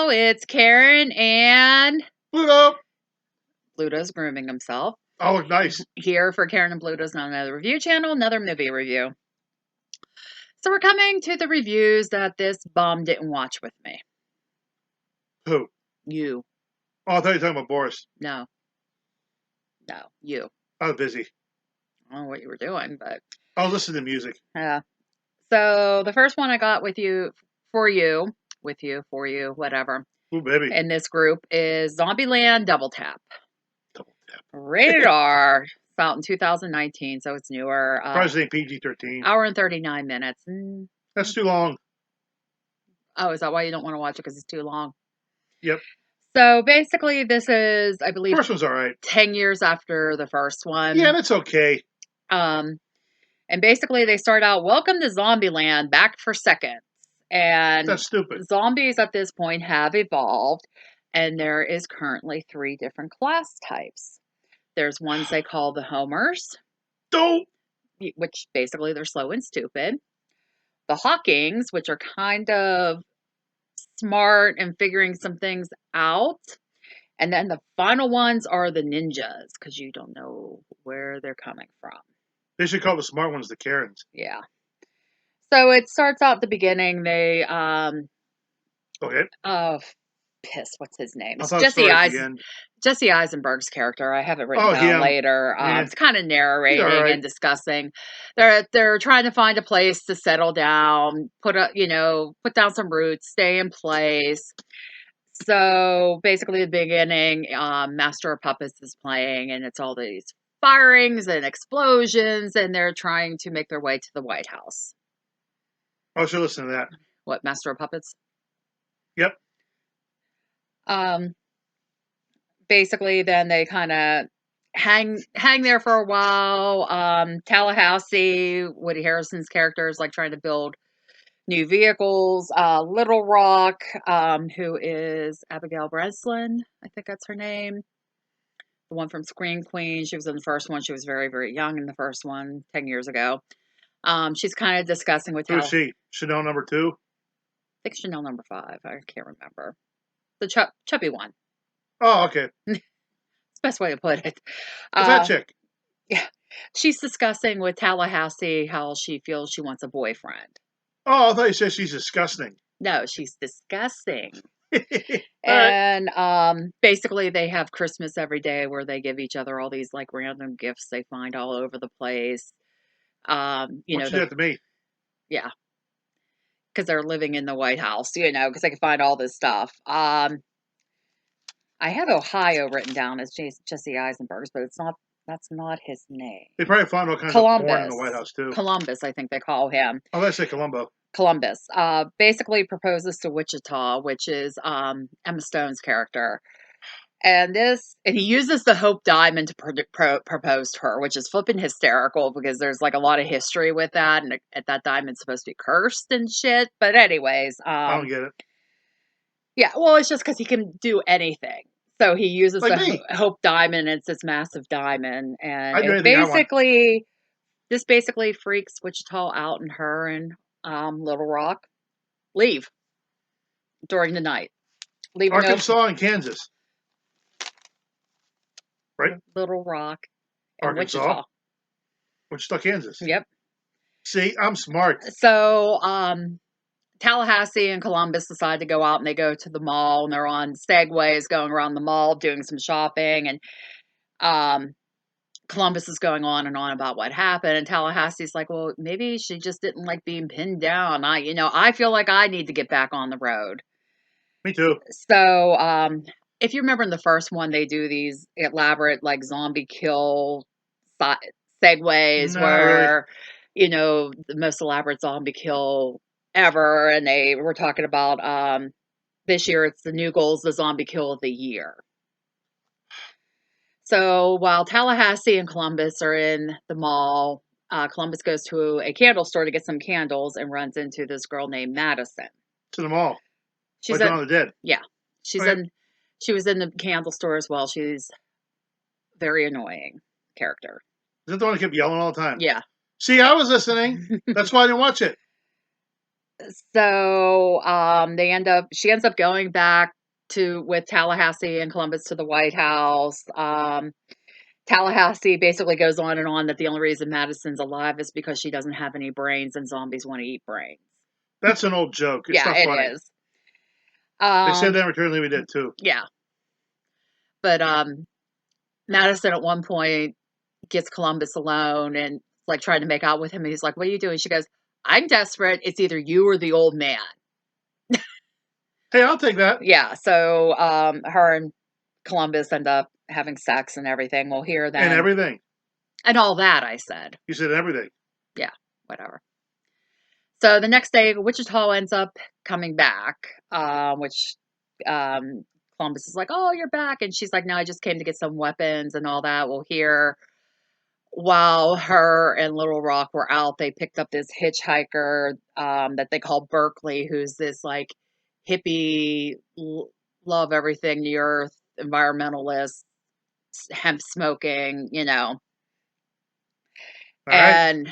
Pluto. It's Karen and Pluto! Pluto's grooming himself. Oh, nice. Here for Karen and Pluto's Not Another Review channel, another movie review. So we're coming to the reviews that this bum didn't watch with me. Who? You. Oh, I thought you were talking about Boris. No, you. I was busy. I don't know what you were doing, but... I was listening to music. Yeah. So the first one I got for you, whatever. Ooh, baby. In this group is Zombieland Double Tap. Double Tap. Rated R. It's out in 2019, so it's newer. Probably ain't PG-13. Hour and 39 minutes. That's too long. Oh, is that why you don't want to watch it? Because it's too long? Yep. So basically, this is, I believe, First one's all right. 10 years after the first one. Yeah, that's okay. And basically, they start out, welcome to Zombieland, back for seconds. And that's stupid. Zombies at this point have evolved, and there is currently 3 different class types. There's ones they call the homers, which basically they're slow and stupid. The Hawkings, which are kind of smart and figuring some things out. And then the final ones are the ninjas, because you don't know where they're coming from. They should call the smart ones the Karens. Yeah. So it starts out at the beginning. They okay. What's his name? It's Jesse Eisenberg's character. I have it written down later. It's kind of narrating and discussing. They're trying to find a place to settle down, put down some roots, stay in place. So basically, at the beginning, Master of Puppets is playing, and it's all these firings and explosions, and they're trying to make their way to the White House. I should listen to that. What, Master of Puppets? Yep. Basically, then they kind of hang there for a while. Tallahassee, Woody Harrelson's character, is like trying to build new vehicles. Little Rock, who is Abigail Breslin, I think that's her name. The one from Scream Queen. She was in the first one. She was very, very young in the first one, 10 years ago. She's kind of discussing with Who is she? Chanel number 2? I think Chanel number 5. I can't remember. The chubby one. Oh, okay. It's the best way to put it. What's that chick? Yeah. She's discussing with Tallahassee how she feels she wants a boyfriend. Oh, I thought you said she's disgusting. No, she's disgusting. And basically they have Christmas every day where they give each other all these like random gifts they find all over the place. What you did to me? Yeah. Because they're living in the White House, because they can find all this stuff. I have Ohio written down as Jesse Eisenberg's, but that's not his name. They probably found all kinds of porn in the White House, too. Columbus, I think they call him. Oh, let's say Columbo. Columbus basically proposes to Wichita, which is Emma Stone's character. And he uses the Hope Diamond to propose to her, which is flipping hysterical because there's like a lot of history with that. And that diamond's supposed to be cursed and shit. But anyways. I don't get it. Yeah, well, it's just because he can do anything. So he uses the Hope Diamond. It's this massive diamond. And this basically freaks Wichita out, and her and Little Rock leave during the night. Arkansas and Kansas. Right? Little Rock and Wichita. Wichita, Kansas. Yep. See, I'm smart. So, Tallahassee and Columbus decide to go out, and they go to the mall, and they're on segways going around the mall doing some shopping, and Columbus is going on and on about what happened, and Tallahassee's like, well, maybe she just didn't like being pinned down. I feel like I need to get back on the road. Me too. So, if you remember in the first one, they do these elaborate like zombie kill segues where, the most elaborate zombie kill ever. And they were talking about this year, it's the new goals, the zombie kill of the year. So while Tallahassee and Columbus are in the mall, Columbus goes to a candle store to get some candles and runs into this girl named Madison. To the mall. She's Dawn of the Dead. Yeah. She was in the candle store as well. She's a very annoying character. Is that the one that kept yelling all the time? Yeah. See, I was listening. That's why I didn't watch it. So she ends up going back with Tallahassee and Columbus to the White House. Tallahassee basically goes on and on that the only reason Madison's alive is because she doesn't have any brains and zombies want to eat brains. That's an old joke. It's Yeah, not it funny. is. They said that in Return of the Living Dead too. Yeah. But Madison at one point gets Columbus alone and like trying to make out with him. And he's like, "What are you doing?" She goes, "I'm desperate. It's either you or the old man." Hey, I'll take that. Yeah. So her and Columbus end up having sex and everything. We'll hear And then. everything. And all that, I said. You said everything. Yeah, whatever. So the next day, Wichita ends up coming back, which Columbus is like, "Oh, you're back." And she's like, "No, I just came to get some weapons and all that." We'll hear while her and Little Rock were out, they picked up this hitchhiker that they call Berkeley, who's this like hippie, love everything the earth, environmentalist, hemp smoking, All right.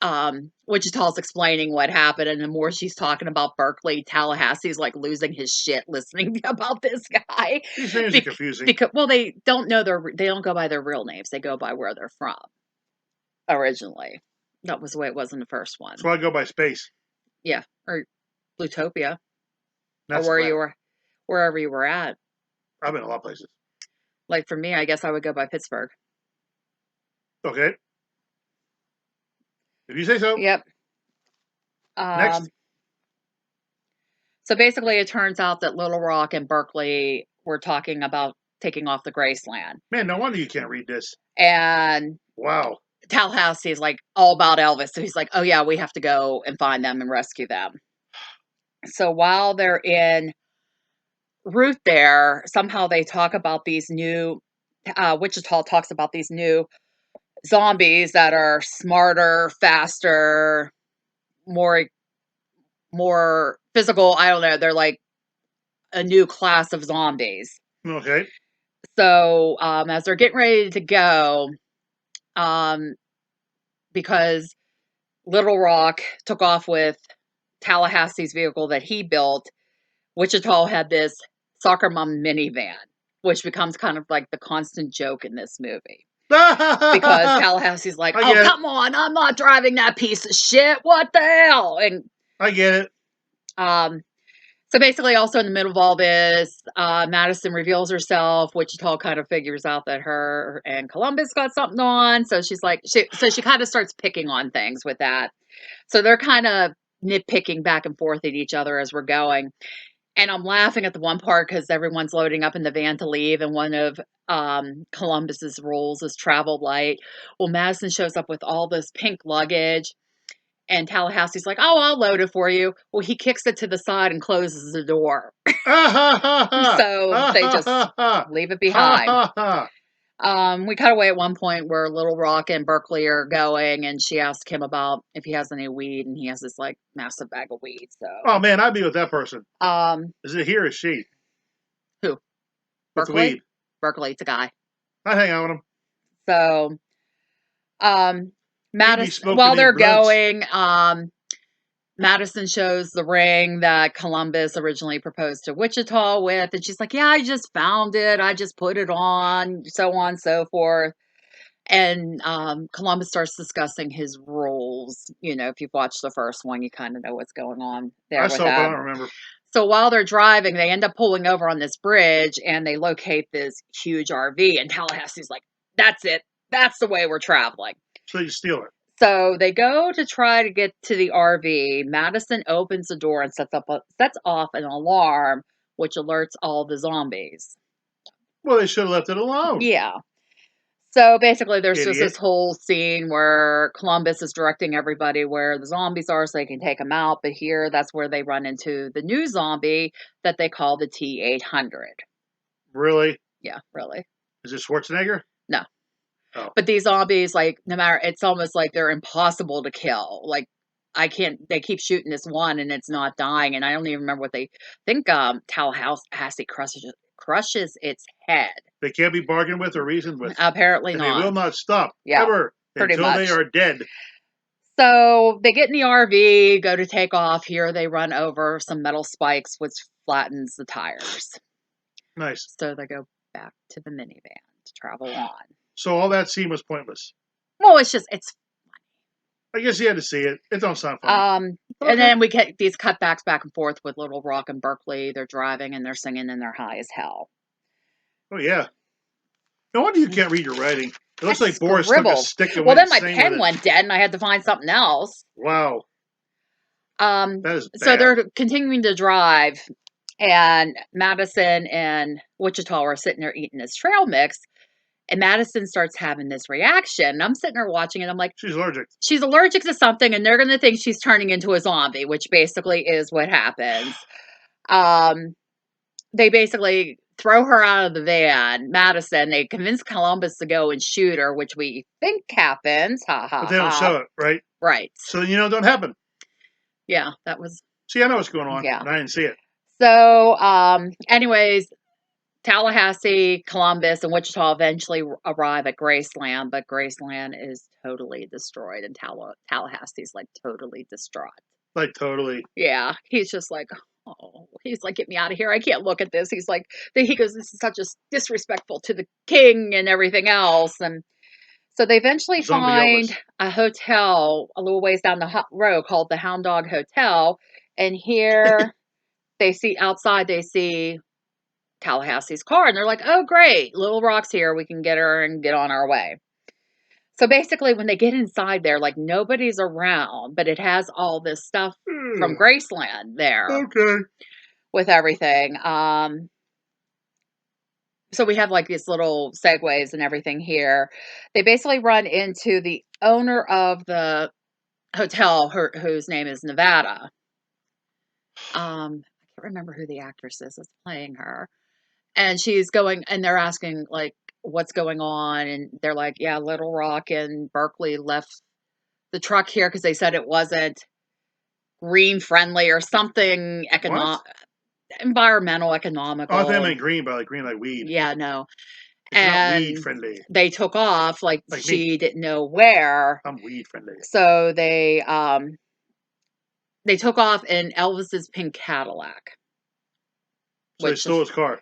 and Wichita's explaining what happened, and the more she's talking about Berkeley, Tallahassee's like losing his shit listening about this guy. These names are confusing. Because they don't know they don't go by their real names. They go by where they're from originally. That was the way it was in the first one. So I go by space. Yeah, or Blutopia, That's or wherever you were at. I've been a lot of places. Like for me, I guess I would go by Pittsburgh. Okay. If you say so. Yep. Next. So basically, it turns out that Little Rock and Berkeley were talking about taking off the Graceland. Man, no wonder you can't read this. And wow, Tallahassee is like all about Elvis. So he's like, "Oh yeah, we have to go and find them and rescue them." So while they're en route there, somehow they talk about these new, Wichita talks about these new zombies that are smarter, faster, more physical. I don't know. They're like a new class of zombies. Okay. So as they're getting ready to go, because Little Rock took off with Tallahassee's vehicle that he built, Wichita had this soccer mom minivan, which becomes kind of like the constant joke in this movie. Because Tallahassee's like, "Oh, come on, I'm not driving that piece of shit. What the hell?" And I get it. So basically, also in the middle of all this, Madison reveals herself. Wichita kind of figures out that her and Columbus got something on. So she's like, she kind of starts picking on things with that. So they're kind of nitpicking back and forth at each other as we're going. And I'm laughing at the one part because everyone's loading up in the van to leave, and one of Columbus's roles is travel light. Well, Madison shows up with all this pink luggage, and Tallahassee's like, "Oh, I'll load it for you." Well, he kicks it to the side and closes the door. So they just leave it behind. We cut away at one point where Little Rock and Berkeley are going, and she asks him about if he has any weed, and he has this like massive bag of weed. So, oh man, I'd be with that person. Is it he or is she? Who? Berkeley. With the weed. Berkeley, it's a guy. I'd hang out with him. So, Madison, while they're going, Madison shows the ring that Columbus originally proposed to Wichita with, and she's like, "Yeah, I just found it. I just put it on, so on and so forth." And Columbus starts discussing his rules. You know, if you've watched the first one, you kind of know what's going on there. I saw, but I don't remember. So while they're driving, they end up pulling over on this bridge, and they locate this huge RV. And Tallahassee's like, "That's it. That's the way we're traveling." So you steal it. So they go to try to get to the RV. Madison opens the door and sets off an alarm, which alerts all the zombies. Well, they should have left it alone. Yeah. So basically, there's just this whole scene where Columbus is directing everybody where the zombies are so they can take them out. But here, that's where they run into the new zombie that they call the T-800. Really? Yeah, really. Is it Schwarzenegger? No. Oh. But these zombies, like, no matter, it's almost like they're impossible to kill. Like, they keep shooting this one and it's not dying. And I don't even remember what they think. Tallahassee crushes its head. They can't be bargained with or reasoned with. Apparently and not. They will not stop ever until they are dead. So they get in the RV, go to take off. Here they run over some metal spikes, which flattens the tires. Nice. So they go back to the minivan to travel on. So all that scene was pointless. Well, it's I guess you had to see it. It don't sound funny. Okay. And then we get these cutbacks back and forth with Little Rock and Berkeley. They're driving and they're singing and they're high as hell. Oh yeah. No wonder you can't read your writing. It looks like Boris scribbled. took a stick and well, went then my pen went dead and I had to find something else. Wow. That is bad. So they're continuing to drive, and Madison and Wichita are sitting there eating this trail mix. And Madison starts having this reaction. And I'm sitting there watching it. I'm like, she's allergic. She's allergic to something, and they're going to think she's turning into a zombie, which basically is what happens. They basically throw her out of the van, Madison. They convince Columbus to go and shoot her, which we think happens. Ha ha. But they don't show it, right? Right. So it don't happen. Yeah, that was. See, I know what's going on. Yeah, and I didn't see it. So, anyways, Tallahassee, Columbus, and Wichita eventually arrive at Graceland, but Graceland is totally destroyed, and Tallahassee's like totally distraught. Like totally. Yeah, he's just like, oh, he's like, get me out of here. I can't look at this. He's like, he goes, this is such a disrespectful to the king and everything else. And so they eventually find a hotel a little ways down the road called the Hound Dog Hotel. And here they see Tallahassee's car, and they're like, oh, great, Little Rock's here. We can get her and get on our way. So basically, when they get inside there, like nobody's around, but it has all this stuff from Graceland there. Okay. With everything. So we have like these little segues and everything here. They basically run into the owner of the hotel, whose name is Nevada. I can't remember who the actress is that's playing her. And she's going, and they're asking like, what's going on? And they're like, yeah, Little Rock and Berkeley left the truck here because they said it wasn't green friendly or something environmental, economical. Oh, I think I meant green, but like green like weed. Yeah, no. It's not weed friendly. They took off like she didn't know where. I'm weed friendly. So they took off in Elvis's pink Cadillac. So they stole his car.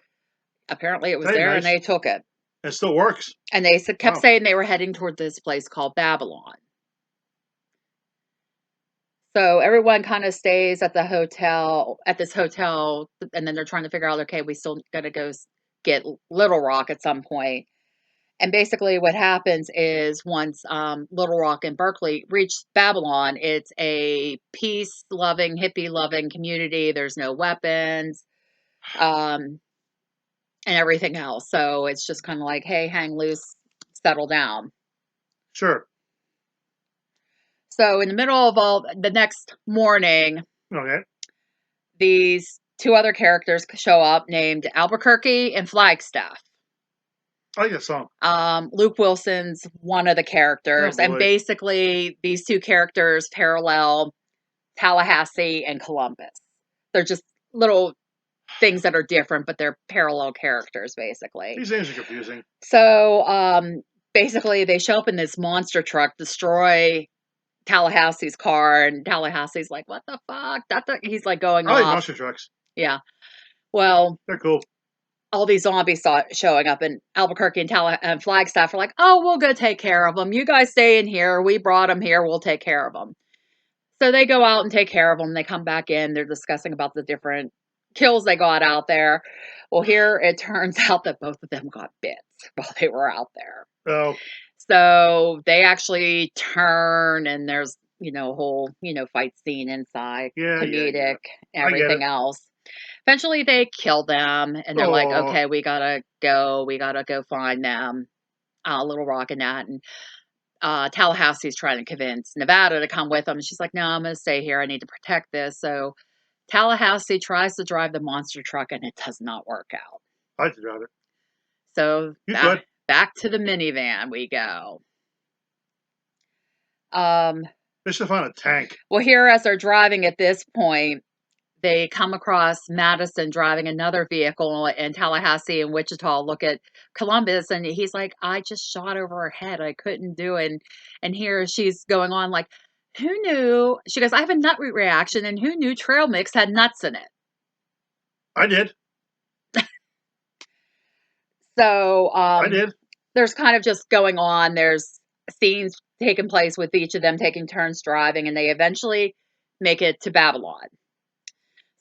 Apparently it was there, nice. And they took it. It still works. And they kept saying they were heading toward this place called Babylon. So everyone kind of stays at this hotel, and then they're trying to figure out, okay, we still got to go get Little Rock at some point. And basically what happens is once Little Rock and Berkeley reach Babylon, it's a peace-loving, hippie-loving community. There's no weapons and everything else. So it's just kind of like, hey, hang loose, settle down. Sure. So in the middle of all the next morning, okay, these two other characters show up named Albuquerque and Flagstaff. I like that song. Luke Wilson's one of the characters, and basically these two characters parallel Tallahassee and Columbus. They're just little things that are different, but they're parallel characters, basically. These names are confusing. So basically they show up in this monster truck, destroy Tallahassee's car, and Tallahassee's like, what the fuck? He's like going off. I like monster trucks. Yeah. Well, they're cool. All these zombies showing up, and Albuquerque and Flagstaff are like, oh, we'll go take care of them. You guys stay in here. We brought them here. We'll take care of them. So they go out and take care of them. They come back in. They're discussing about the different kills they got out there. Well, here it turns out that both of them got bits while they were out there. Oh. So they actually turn, and there's, a whole, fight scene inside, comedic, everything else. Eventually they kill them, and they're like, okay, we gotta go find them, Little Rock and that. And Tallahassee's trying to convince Nevada to come with them. She's like, no, I'm gonna stay here. I need to protect this. So Tallahassee tries to drive the monster truck, and it does not work out. I like to drive it. So back to the minivan we go. They should find a tank. Well, here as they're driving at this point, they come across Madison driving another vehicle, and Tallahassee and Wichita look at Columbus, and he's like, I just shot over her head. I couldn't do it. And here she's going on like, who knew? She goes, I have a nut reaction, and who knew trail mix had nuts in it? I did. So I did. there's kind of just going on. There's scenes taking place with each of them taking turns driving, and they eventually make it to Babylon.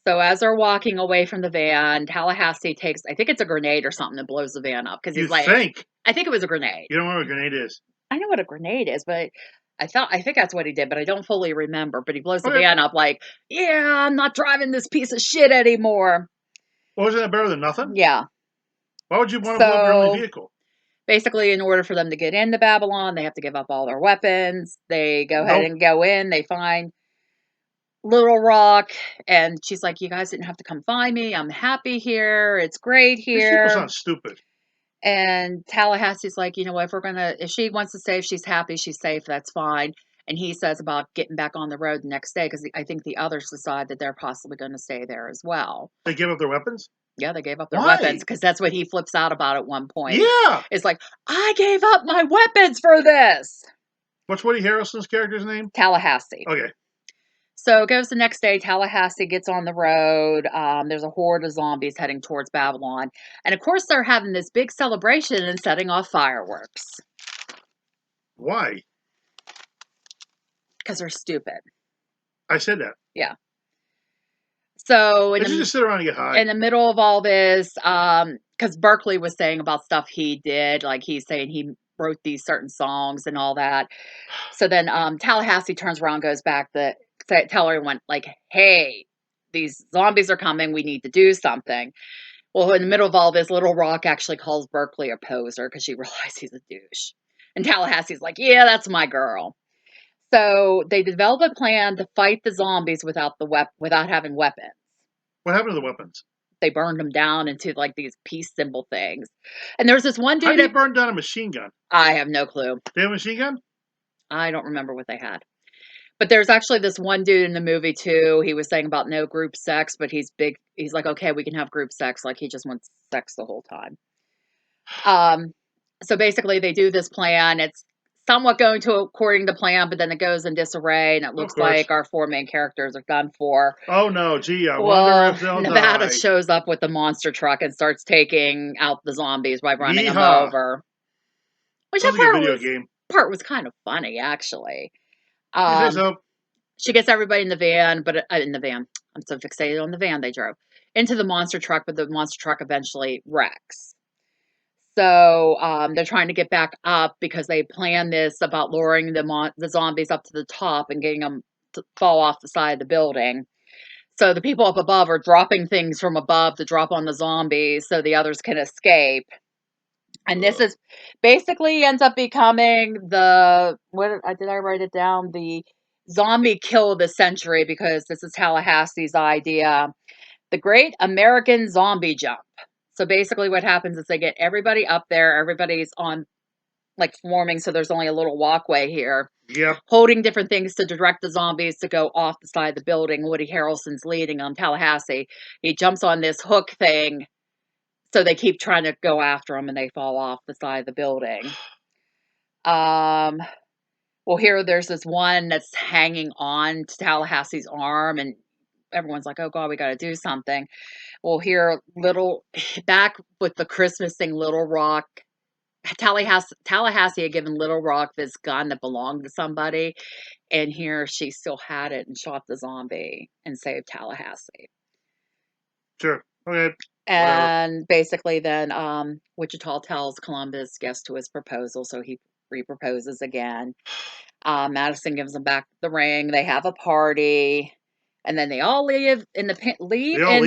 So as they're walking away from the van, Tallahassee takes, I think it's a grenade or something that blows the van up because You he's like, think? I think it was a grenade. You don't know what a grenade is. I know what a grenade is, but I think that's what he did, but I don't fully remember. But he blows the Okay. van up like, yeah, I'm not driving this piece of shit anymore. Well, isn't that better than nothing? Yeah. Why would you want to blow up your only So vehicle? basically, in order for them to get into Babylon, they have to give up all their weapons. They go ahead Nope. and go in. They find Little Rock, and she's like, "You guys didn't have to come find me. I'm happy here. It's great These people here." sound stupid. And Tallahassee's like, "You know what? If she wants to say if she's happy, she's safe. That's fine." And he says about getting back on the road the next day because I think the others decide that they're possibly going to stay there as well. They give up their weapons? Yeah, they gave up their weapons Why? because that's what he flips out about at one point. Yeah. It's like, I gave up my weapons for this. What's Woody Harrelson's character's name? Tallahassee. Okay. So it goes the next day. Tallahassee gets on the road. There's a horde of zombies heading towards Babylon. And of course, they're having this big celebration and setting off fireworks Why? because they're stupid. I said that. Yeah. So They should just sit around and get high. in the middle of all this, because Berkeley was saying about stuff he did, like he's saying he wrote these certain songs and all that. So then Tallahassee turns around, goes back to tell everyone, like, hey, these zombies are coming. We need to do something. Well, in the middle of all this, Little Rock actually calls Berkeley a poser because she realizes he's a douche. And Tallahassee's like, yeah, that's my girl. So they develop a plan to fight the zombies without having weapons. What happened to the weapons? They burned them down into like these peace symbol things. And there's this one How dude do you burn down a machine gun? I have no clue. They have a machine gun? I don't remember what they had. But there's actually this one dude in the movie too. He was saying about no group sex, but he's big. He's like, okay, we can have group sex. Like he just wants sex the whole time. Um, so basically they do this plan. It's somewhat going to according to plan, but then it goes in disarray, and it Of looks course. like our four main characters are done for. Oh no, gee, I wonder Well, if they'll Nevada die. shows up with the monster truck and starts taking out the zombies by running them Yeehaw. over. Which Sounds like a video game. part was kind of funny, actually. You say so? She gets everybody in the van, but in the van, I'm so fixated on the van they drove into the monster truck, but the monster truck eventually wrecks. So they're trying to get back up because they planned this about lowering the zombies up to the top and getting them to fall off the side of the building. So the people up above are dropping things from above to drop on the zombies so the others can escape. And this is basically ends up becoming did I write it down? The zombie kill of the century because this is Tallahassee's idea. The Great American Zombie Jump. So basically what happens is they get everybody up there, everybody's on like forming, so there's only a little walkway here. Yep. Holding different things to direct the zombies to go off the side of the building. Woody Harrelson's leading them, Tallahassee. He jumps on this hook thing, so they keep trying to go after him and they fall off the side of the building. Well, here there's this one that's hanging on to Tallahassee's arm, and everyone's like, oh God, we got to do something. Well, here, back with the Christmas thing, Little Rock, Tallahassee had given Little Rock this gun that belonged to somebody, and here she still had it and shot the zombie and saved Tallahassee. Sure. Okay. And basically then Wichita tells Columbus yes to his proposal, so he reproposes again. Madison gives him back the ring. They have a party. And then they all leave in the they all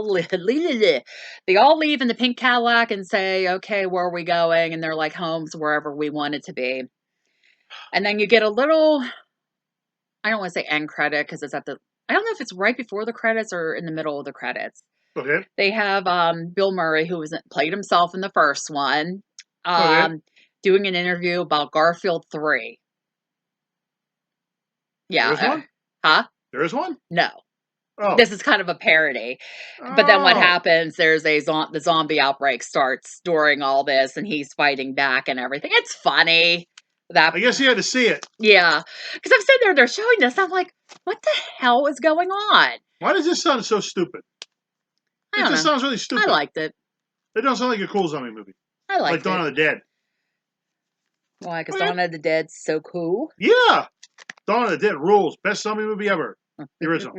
leave. They all leave in the pink Cadillac and say, "Okay, where are we going?" And they're like, "Home's wherever we want it to be." And then you get a little, I don't want to say end credit because it's at the, I don't know if it's right before the credits or in the middle of the credits. Okay. They have Bill Murray, who played himself in the first one, Okay. doing an interview about Garfield 3. Yeah. There is one? Huh? There is one? No. Oh. This is kind of a parody. But then what happens, there's the zombie outbreak starts during all this, and he's fighting back and everything. It's funny. I guess you had to see it. Yeah. Because I'm sitting there, they're showing this, I'm like, what the hell is going on? Why does this sound so stupid? It just sounds really stupid. I liked it. It don't sound like a cool zombie movie. I Like liked Dawn it. of the Dead. Why? Because Oh, yeah. Dawn of the Dead's so cool. Yeah. Dawn of the Dead rules. Best zombie movie ever. The original.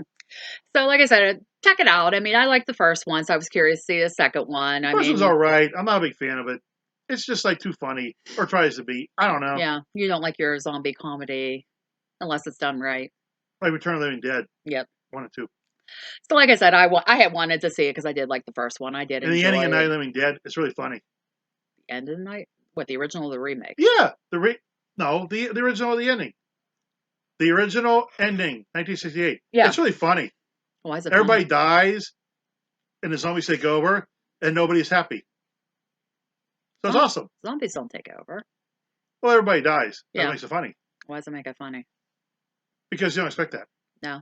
So, like I said, check it out. I mean, I liked the first one, so I was curious to see the second one. I First one's mean, all right. I'm not a big fan of it. It's just like too funny, or tries to be. I don't know. yeah, you don't like your zombie comedy unless it's done right. Like Return of the Living Dead. Yep. 1 and 2. So, like I said, I had wanted to see it because I did like the first one. I did And the ending enjoy of Night of it. the Living Dead, it's really funny. End of the night. What, the original or the remake? Yeah. The original of the ending. The original ending, 1968. Yeah. It's really funny. Why is it Everybody funny? dies, and the zombies take over, and nobody's happy. So it's Zom- awesome. Zombies don't take over. Well, everybody dies. That Yeah. makes it funny. Why does it make it funny? Because you don't expect that. No.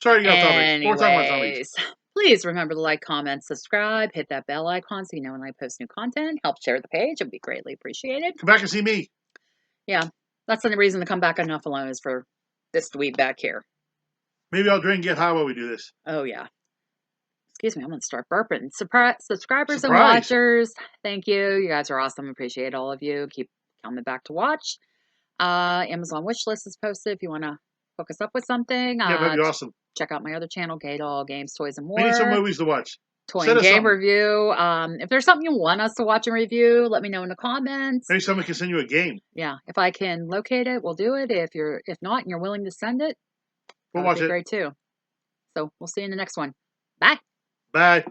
Sorry to get off topic. We're talking about zombies. Anyways, please remember to like, comment, subscribe, hit that bell icon so you know when I post new content. Help share the page. It'd be greatly appreciated. Come back and see me. Yeah, that's the reason to come back enough alone is for this to be back here. Maybe I'll drink and get high while we do this. Oh, yeah. Excuse me, I'm going to start burping. Subscribers and Surprise. watchers, thank you. You guys are awesome. Appreciate all of you. Keep coming back to watch. Amazon wish list is posted if you want to hook us up with something. Yeah, that'd be awesome. Check out my other channel, Gay Doll Games, Toys, and More. We need some movies to watch. Toy Send and us game something. review. If there's something you want us to watch and review, let me know in the comments. Maybe someone can send you a game. Yeah, if I can locate it, we'll do it. If not, and you're willing to send it, We'll that would watch be it. great too. So we'll see you in the next one. Bye. Bye.